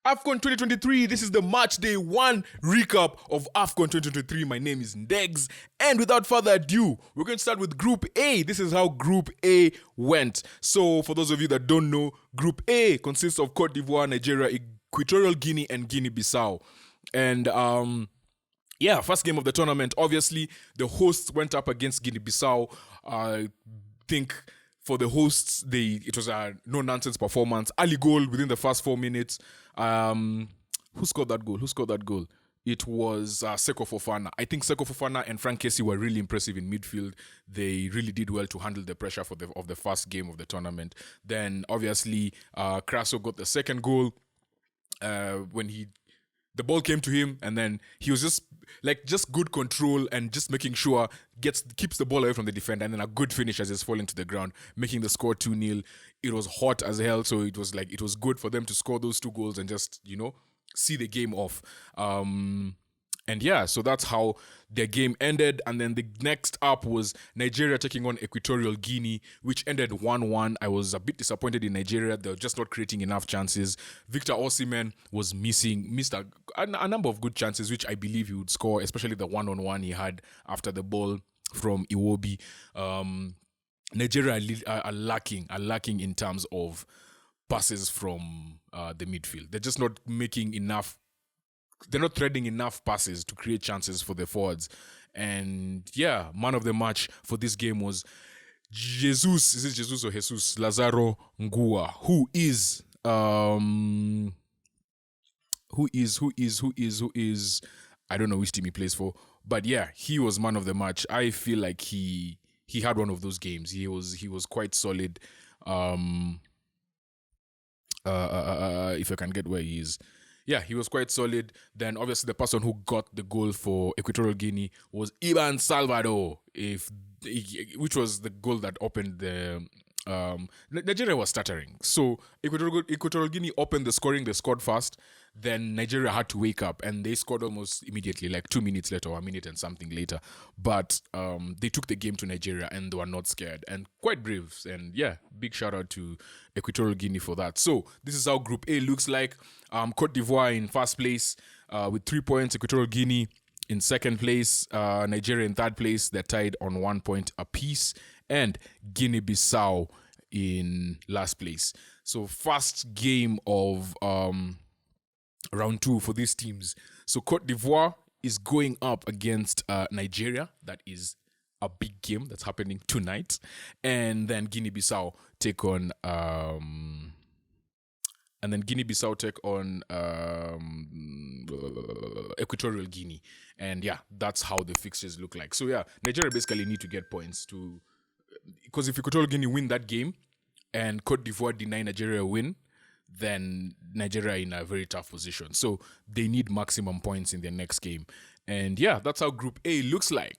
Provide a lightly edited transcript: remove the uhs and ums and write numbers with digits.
AFCON 2023, this is the Matchday 1 recap of AFCON 2023. My name is Ndegs, and without further ado, we're going to start with Group A. This is how Group A went. So, for those of you that don't know, Group A consists of Cote d'Ivoire, Nigeria, Equatorial Guinea, and Guinea-Bissau. And, first game of the tournament, obviously, the hosts went up against Guinea-Bissau. I think for the hosts, it was a no-nonsense performance. Early goal within the first 4 minutes. Who scored that goal? It was Seko Fofana. I think Seko Fofana and Frank Kessie were really impressive in midfield. They really did well to handle the pressure of the first game of the tournament. Then, obviously, Crasso got the second goal when the ball came to him, and then he was just good control and just making sure keeps the ball away from the defender, and then a good finish as it's falling to the ground, making the score 2-0. It was hot as hell, so it was good for them to score those 2 goals and just, see the game off. So that's how their game ended. And then the next up was Nigeria taking on Equatorial Guinea, which ended 1-1. I was a bit disappointed in Nigeria. They were just not creating enough chances. Victor Osimhen missed a number of good chances, which I believe he would score, especially the one-on-one he had after the ball from Iwobi. Nigeria are lacking in terms of passes from the midfield. They're just not making enough. They're not threading enough passes to create chances for the forwards. And man of the match for this game was Jesus. Is it Jesus or Jesus? Lazaro Ngua, who is I don't know which team he plays for, but he was man of the match. I feel like he had one of those games. He was quite solid. If I can get where he is. Yeah, he was quite solid. Then obviously the person who got the goal for Equatorial Guinea was Ivan Salvador, which was the goal that opened the... Nigeria was stuttering. So Equatorial Guinea opened the scoring. They scored fast. Then Nigeria had to wake up, and they scored almost immediately, like 2 minutes later or a minute and something later. But they took the game to Nigeria, and they were not scared and quite brave. And big shout out to Equatorial Guinea for that. So this is how Group A looks like. Cote d'Ivoire in first place with 3 points. Equatorial Guinea in second place. Nigeria in third place. They're tied on 1 point apiece. And Guinea-Bissau in last place. So first game of round 2 for these teams. So Cote d'Ivoire is going up against Nigeria. That is a big game that's happening tonight. And then Guinea-Bissau take on Equatorial Guinea. And that's how the fixtures look like. So Nigeria basically need to get points because if Equatorial Guinea win that game and Cote d'Ivoire deny Nigeria a win, then Nigeria are in a very tough position. So they need maximum points in their next game. And that's how Group A looks like.